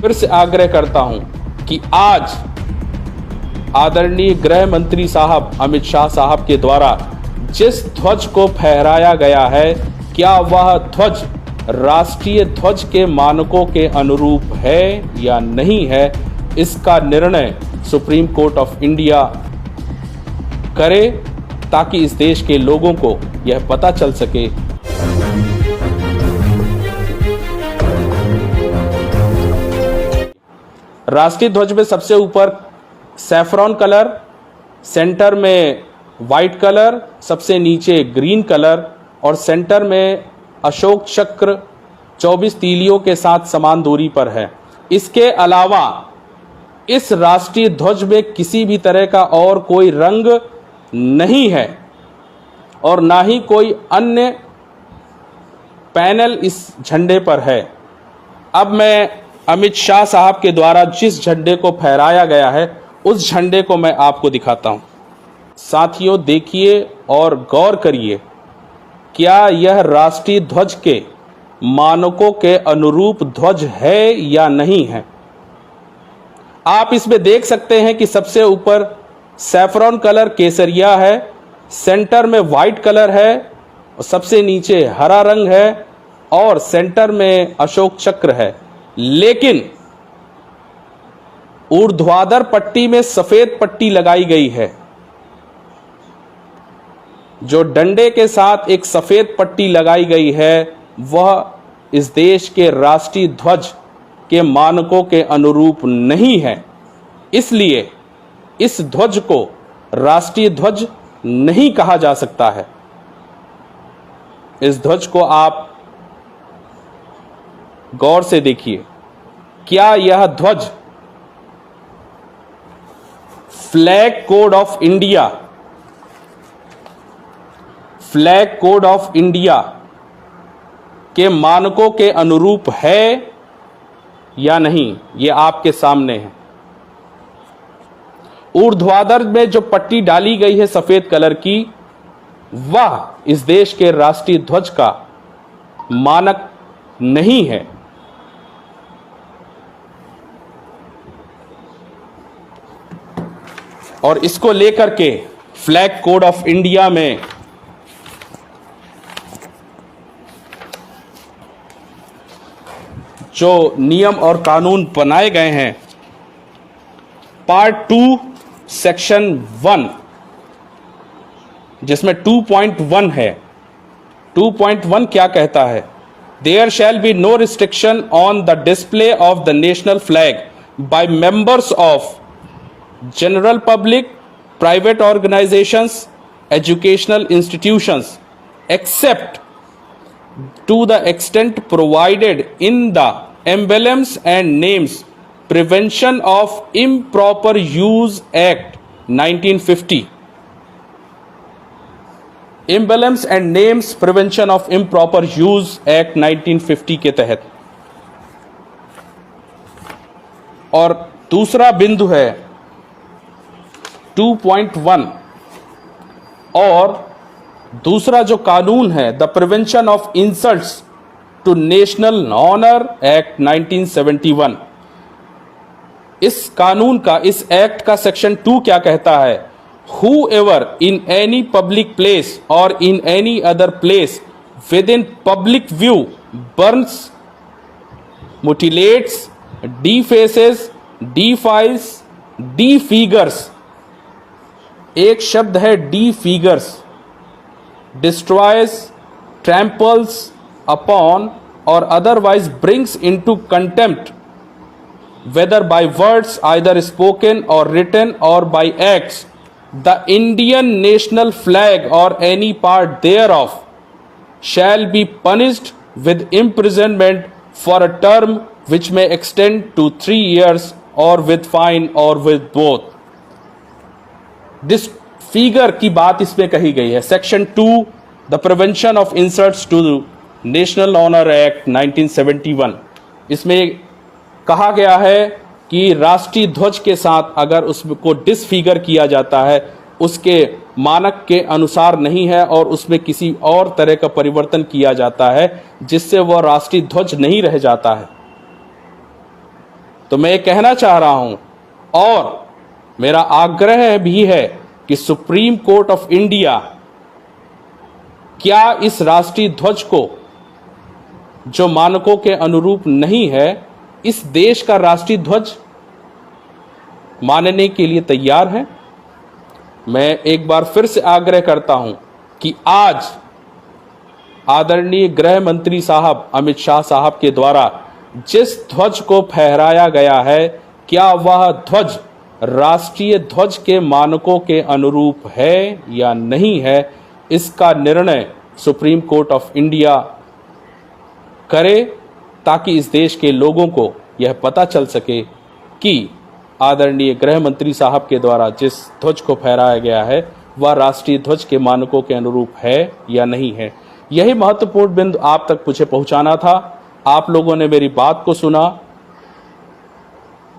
फिर से आग्रह करता हूं कि आज आदरणीय गृह मंत्री साहब अमित शाह साहब के द्वारा जिस ध्वज को फहराया गया है, क्या वह ध्वज राष्ट्रीय ध्वज के मानकों के अनुरूप है या नहीं है, इसका निर्णय सुप्रीम कोर्ट ऑफ इंडिया करे, ताकि इस देश के लोगों को यह पता चल सके राष्ट्रीय ध्वज में सबसे ऊपर सैफरॉन कलर, सेंटर में वाइट कलर, सबसे नीचे ग्रीन कलर और सेंटर में अशोक चक्र 24 तीलियों के साथ समान दूरी पर है। इसके अलावा इस राष्ट्रीय ध्वज में किसी भी तरह का और कोई रंग नहीं है और ना ही कोई अन्य पैनल इस झंडे पर है। अब मैं अमित शाह साहब के द्वारा जिस झंडे को फहराया गया है उस झंडे को मैं आपको दिखाता हूं। साथियों, देखिए और गौर करिए, क्या यह राष्ट्रीय ध्वज के मानकों के अनुरूप ध्वज है या नहीं है। आप इसमें देख सकते हैं कि सबसे ऊपर सैफरॉन कलर केसरिया है, सेंटर में वाइट कलर है और सबसे नीचे हरा रंग है और सेंटर में अशोक चक्र है। लेकिन ऊर्ध्वाधर पट्टी में सफेद पट्टी लगाई गई है। जो डंडे के साथ एक सफेद पट्टी लगाई गई है वह इस देश के राष्ट्रीय ध्वज के मानकों के अनुरूप नहीं है। इसलिए इस ध्वज को राष्ट्रीय ध्वज नहीं कहा जा सकता है। इस ध्वज को आप गौर से देखिए, क्या यह ध्वज फ्लैग कोड ऑफ इंडिया के मानकों के अनुरूप है या नहीं, यह आपके सामने है। ऊर्ध्वाधर में जो पट्टी डाली गई है सफेद कलर की, वह इस देश के राष्ट्रीय ध्वज का मानक नहीं है। और इसको लेकर के फ्लैग कोड ऑफ इंडिया में जो नियम और कानून बनाए गए हैं, पार्ट 2 सेक्शन 1 जिसमें 2.1 है। 2.1 क्या कहता है? There shall be no restriction on the display of the national flag by members of general public, private organisations, educational institutions except to the extent provided in the emblems and names Prevention of Improper Use Act 1950. Emblems and Names Prevention of Improper Use Act 1950 के तहत। और दूसरा बिंदु है 2.1 और दूसरा जो कानून है the prevention of insults to national honour act 1971। इस कानून का, इस एक्ट का सेक्शन 2 क्या कहता है? Whoever in any public place or in any other place within public view burns, mutilates, defaces, defiles, defigures, एक शब्द है defigures, destroys, tramples upon or otherwise brings into contempt, whether by words either spoken or written or by acts, the Indian national flag or any part thereof, shall be punished with imprisonment for a term which may extend to 3 years or with fine or with both. Disfigure की बात इसमें कही गई है। Section 2 the prevention of insults to national honour act 1971, इसमें कहा गया है कि राष्ट्रीय ध्वज के साथ अगर उसको डिसफिगर किया जाता है, उसके मानक के अनुसार नहीं है और उसमें किसी और तरह का परिवर्तन किया जाता है जिससे वह राष्ट्रीय ध्वज नहीं रह जाता है, तो मैं ये कहना चाह रहा हूं और मेरा आग्रह भी है कि सुप्रीम कोर्ट ऑफ इंडिया क्या इस राष्ट्रीय ध्वज को, जो मानकों के अनुरूप नहीं है, इस देश का राष्ट्रीय ध्वज मानने के लिए तैयार है? मैं एक बार फिर से आग्रह करता हूं कि आज आदरणीय गृह मंत्री साहब अमित शाह साहब के द्वारा जिस ध्वज को फहराया गया है, क्या वह ध्वज राष्ट्रीय ध्वज के मानकों के अनुरूप है या नहीं है, इसका निर्णय सुप्रीम कोर्ट ऑफ इंडिया करे, ताकि इस देश के लोगों को यह पता चल सके कि आदरणीय गृह मंत्री साहब के द्वारा जिस ध्वज को फहराया गया है वह राष्ट्रीय ध्वज के मानकों के अनुरूप है या नहीं है। यही महत्वपूर्ण बिंदु आप तक मुझे पहुंचाना था। आप लोगों ने मेरी बात को सुना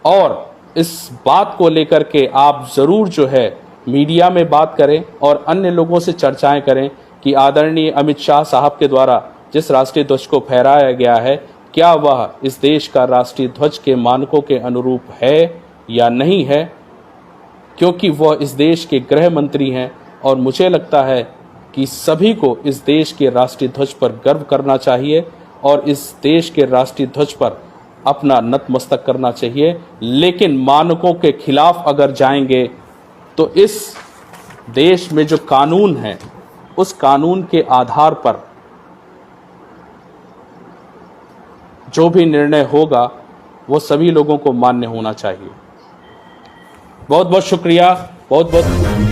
और इस बात को लेकर के आप जरूर जो है मीडिया में बात करें और अन्य लोगों से चर्चाएं करें कि आदरणीय अमित शाह साहब के द्वारा जिस राष्ट्रीय ध्वज को फहराया गया है, क्या वह इस देश का राष्ट्रीय ध्वज के मानकों के अनुरूप है या नहीं है, क्योंकि वह इस देश के गृह मंत्री हैं। और मुझे लगता है कि सभी को इस देश के राष्ट्रीय ध्वज पर गर्व करना चाहिए और इस देश के राष्ट्रीय ध्वज पर अपना नतमस्तक करना चाहिए। लेकिन मानकों के खिलाफ अगर जाएंगे तो इस देश में जो कानून है, उस कानून के आधार पर जो भी निर्णय होगा वो सभी लोगों को मान्य होना चाहिए। बहुत बहुत शुक्रिया, बहुत बहुत